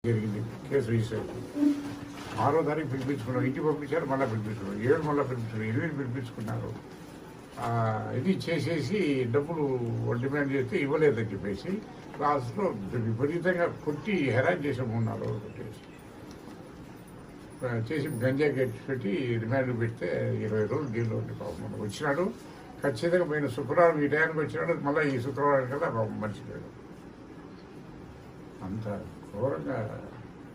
జరిగింది. Case register అయింది. 6వ తారీఖు పిలిపించుకున్నారు, ఇంటికి పంపించారు, మళ్ళీ పిలిపించుకున్నారు, 7 మళ్ళీ పిలిపించుకున్నారు, 8 పిలిపించుకున్నారు. ఇది చేసేసి డబ్బులు డిమాండ్ చేస్తే ఇవ్వలేదని చెప్పేసి లాస్ట్లో విపరీతంగా కొట్టి హెరాన్ చేసి 3-4 రోజులు కొట్టేసి చేసి గంజా గట్టి పెట్టి రిమాండ్ పెడితే 20 రోజులు జైల్లో ఉండి పాపం వచ్చినాడు. ఖచ్చితంగా పోయిన శుక్రవారం ఈ టైంకి వచ్చినాడు, మళ్ళీ ఈ శుక్రవారం కల్లా పాపం మర్చిపోయాడు. అంత ఘోరంగా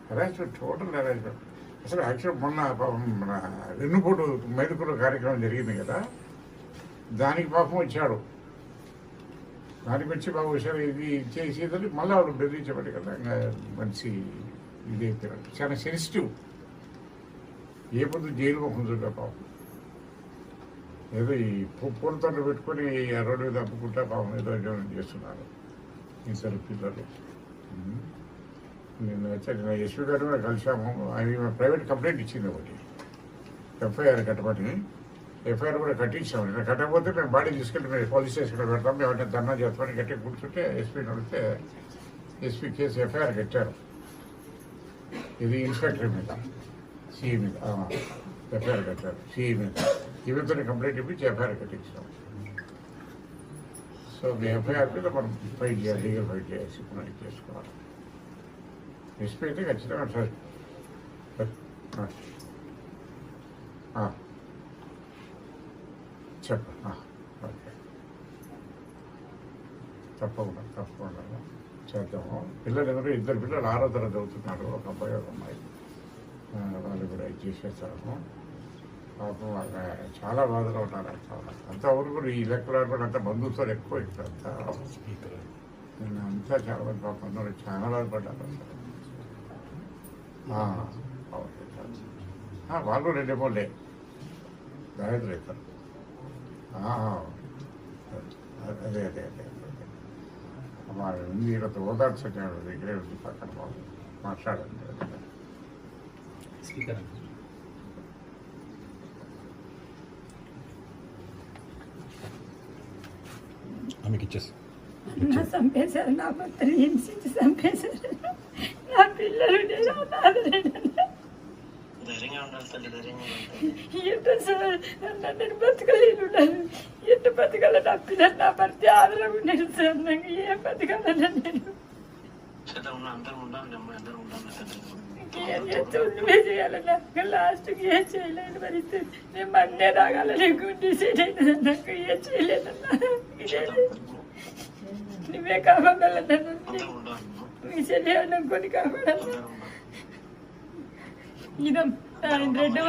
హెరాస్మెంట్, టోటల్ హెరాస్మెంట్. అసలు యాక్చువల్ మొన్న మన వెన్నుపోటు మైదుకుల కార్యక్రమం జరిగింది కదా, దానికి పాపం వచ్చాడు. దానికి వచ్చి బాబు వచ్చారు, ఇది చేసేదని మళ్ళీ వాళ్ళు బెదిరించబడి కదా మనిషి ఇది అయిపోయినాడు. చాలా సెన్సిటివ్. ఏ పొద్దు జైలు ముఖం చూడ పాపం. ఏదో ఈ పూలతోట పెట్టుకొని ఆ రోడ్డు మీద అప్పుకుంటా పాపం ఏదో చేస్తున్నారు ఇద్దరు పిల్లలు. నేను వచ్చాను, ఎస్పీ గారు కూడా కలిసాము. ఆయన ప్రైవేట్ కంప్లైంట్ ఇచ్చింది ఒకటి, ఎఫ్ఐఆర్ కట్టమని. ఎఫ్ఐఆర్ కూడా కట్టించాము. నేను కట్టకపోతే మేము బాడీ తీసుకెళ్ళి మేము పోలీస్ స్టేషన్లో పెడతాం, ఎవరైనా ధర్నా చేస్తామని గట్టి కూర్చుంటే ఎస్పీని అడిగితే ఎస్పీ కేసు ఎఫ్ఐఆర్ కట్టారు. ఇది ఇన్స్పెక్టర్ మీద, సిఈ మీద ఎఫ్ఐఆర్ కట్టారు. సిఈ మీద ఈవెంతో కంప్లైంట్ ఇప్పించి ఎఫ్ఐఆర్ కట్టించాం. సో మీ ఎఫ్ఐఆర్ మీద మనం ఫైట్ చేయాలి, లీగల్ ఫైట్ చేయాల్సి మనం చేసుకోవాలి. ఎస్పీ అయితే ఖచ్చితంగా సార్ చెప్ప ఓకే, తప్పకుండా చేద్దాము. పిల్లలు ఎవరు, 2 పిల్లలు 6వ తరగతి చదువుతున్నారు, ఒక అబ్బాయి ఒక అమ్మాయి. వాళ్ళు కూడా ఇచ్చేసేస్తాము. పాపం చాలా బాధలో ఉన్నారు. అంతా ఊరు కూడా ఈ లెక్కలు కూడా అంతా బంధుత్వాలు ఎక్కువ ఇక్కడ అంతా. నేను అంతా చాలా మంది పాపం చాలా బాధపడ్డారు అసలు. వాళ్ళు 2 ఏమోలే గాయత్రి అవుతారు. అదే వీళ్ళతో ఓదార్చండి, దగ్గరే ఉంది పక్కన బాబు మాట్లాడండి. ఆమెకి ఇచ్చేసి చంపేశారు, నా భర్తని హింసించి చంపేశారు. నా పిల్లలు నేను బతకలేను, ఎట్టు బతకాల? నా పిల్లలు నా భర్త ఆదరవు నేను సన్నంగా ఏం బతకాలన్నా నేను నువ్వే చేయాలన్నా. లాస్ట్కి ఏం చేయలేని పరిస్థితి. నేను మన్నే రాగాలని గుండె చేయలేదన్నాక ఏం చేయలేదన్నా. నువ్వే కాపాడాలన్నా, మీ చెల్లి కొని కాపాడాలన్నా. ఇదం రెడ్డి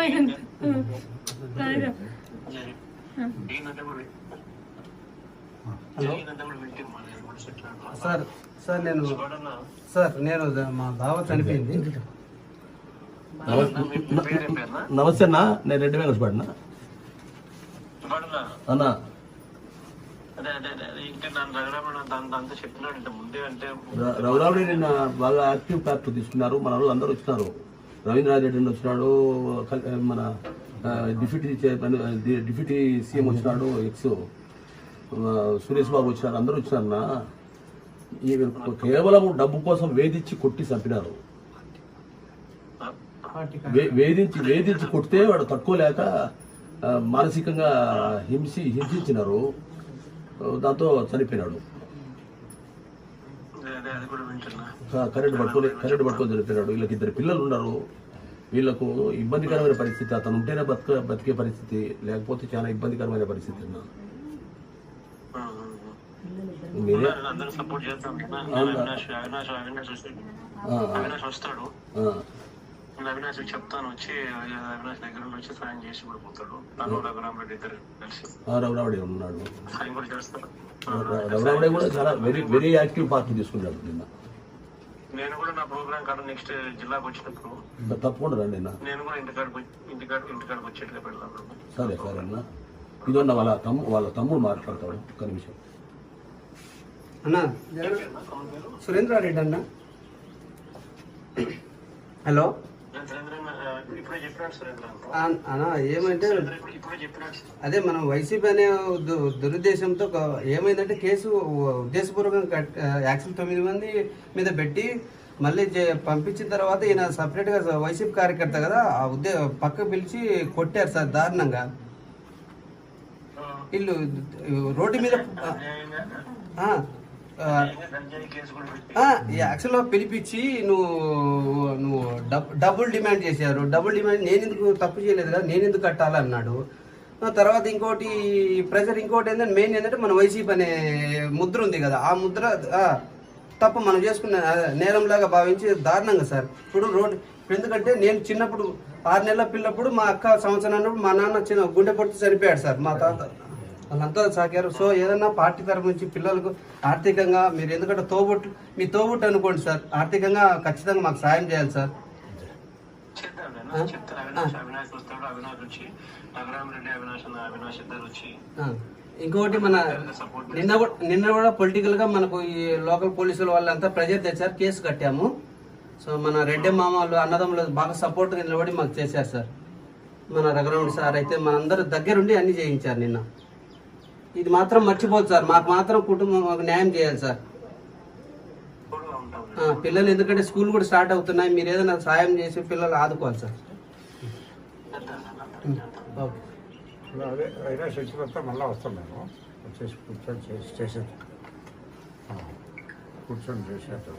నేను మా బావ చనిపోయింది. నమస్తే అన్న, నేను రెడ్డి వెంకటపడినా అన్నా. రఘురాముడి నిన్న బాగా యాక్టివ్ ప్యాక్ట్ తీసుకున్నారు. మన వాళ్ళు అందరూ వచ్చినారు. రవీంద్రారెడ్డి వచ్చినాడు, మన డిప్యూటీ సీఎం వచ్చినాడు, ఎక్స్ సురేష్ బాబు వచ్చినారు, అందరూ వచ్చినారన్నా. కేవలం డబ్బు కోసం వేధించి కొట్టి చంపినారు. వేధించి కొడితే వాడు తట్టుకోలేక మానసికంగా హింసించినారు. దాంతో చనిపోయినాడు. కరెంట్ పట్టుకొని చనిపోయినాడు. వీళ్ళకి 2 పిల్లలు ఉన్నారు. వీళ్ళకు ఇబ్బందికరమైన పరిస్థితి. అతను ఉంటేనే బతికే పరిస్థితి, లేకపోతే చాలా ఇబ్బందికరమైన పరిస్థితి. చెప్తాను వచ్చి అవినాష్ దగ్గర వచ్చి సాయం చేసి కూడా పోతాడు. రఘురామరెడ్డి ఇద్దరు కలిసి రఘురాముడి ఉన్నాడు. సాయం కూడా చేస్తాడు. రఘురాముడి కూడా చాలా వెరీ యాక్టివ్ పార్టీ తీసుకున్నాడు. నిన్న నేను కూడా నా ప్రోగ్రామ్ కాదు నెక్స్ట్ జిల్లాకు వచ్చినప్పుడు తప్పకుండా రండి. నేను కూడా ఇంటికాడికి వచ్చేట్టుగా పెడతాను. సరే అన్న. ఇదన్న వాళ్ళ తమ్ముడు మాట్లాడతాడు. ఒక్క నిమిషం అన్నా. సురేంద్రారెడ్డి అన్న. హలో అన్నా, ఏమంటే అదే మనం వైసీపీ అనే దురుద్దేశంతో ఏమైందంటే కేసు ఉద్దేశపూర్వకంగా యాక్చువల్ 9 మంది మీద పెట్టి మళ్ళీ పంపించిన తర్వాత ఈయన సపరేట్గా వైసీపీ కార్యకర్త కదా ఆ పక్కకు పిలిచి కొట్టారు సార్ దారుణంగా. వీళ్ళు రోడ్డు మీద యాక్చువల్గా పిలిపించి నువ్వు డబ్బులు డిమాండ్ చేశారు. డబ్బులు డిమాండ్ నేను ఎందుకు తప్పు చేయలేదు కదా, నేను ఎందుకు కట్టాలన్నాడు. తర్వాత ఇంకోటి ప్రెజర్, ఇంకోటి ఏంటంటే మెయిన్ ఏంటంటే మన వైసీపీ అనే ముద్ర ఉంది కదా, ఆ ముద్ర తప్పు మనం చేసుకున్న నేరంలాగా భావించి దారుణంగా సార్. ఇప్పుడు ఎందుకంటే నేను చిన్నప్పుడు 6 నెలల పిల్లప్పుడు మా అక్క సంవత్సరం అన్నప్పుడు మా నాన్న గుండె పొడిచి చనిపోయాడు సార్. మా తాత వాళ్ళంతా సాగారు. సో ఏదన్నా పార్టీ తరఫు నుంచి పిల్లలకు ఆర్థికంగా మీరు, ఎందుకంటే మీ తోబుట్టు అనుకోండి సార్, ఆర్థికంగా ఖచ్చితంగా మాకు సాయం చేయాలి సార్. ఇంకొకటి మన నిన్న కూడా పొలిటికల్ గా మనకు ఈ లోకల్ పోలీసులు వాళ్ళంతా ప్రెజర్ తెచ్చారు, కేసు కట్టాము. సో మన రెడ్డి మామ వాళ్ళు అన్నదమ్ములు బాగా సపోర్ట్ నిలబడి మాకు చేశారు సార్. మన రఘురాముడు సార్ అయితే మనందరూ దగ్గరుండి అన్ని చేయించారు నిన్న. ఇది మాత్రం మర్చిపోదు సార్, మాకు మాత్రం కుటుంబం న్యాయం చేయాలి సార్. పిల్లలు ఎందుకంటే స్కూల్ కూడా స్టార్ట్ అవుతున్నాయి, మీరు ఏదైనా సాయం చేసి పిల్లలు ఆదుకోవాలి సార్. ఓకే. అదే అయినా చచ్చిపోతే మళ్ళీ వస్తున్నాను, వచ్చేసి కూర్చొని చేసేది కూర్చొని చేసేది.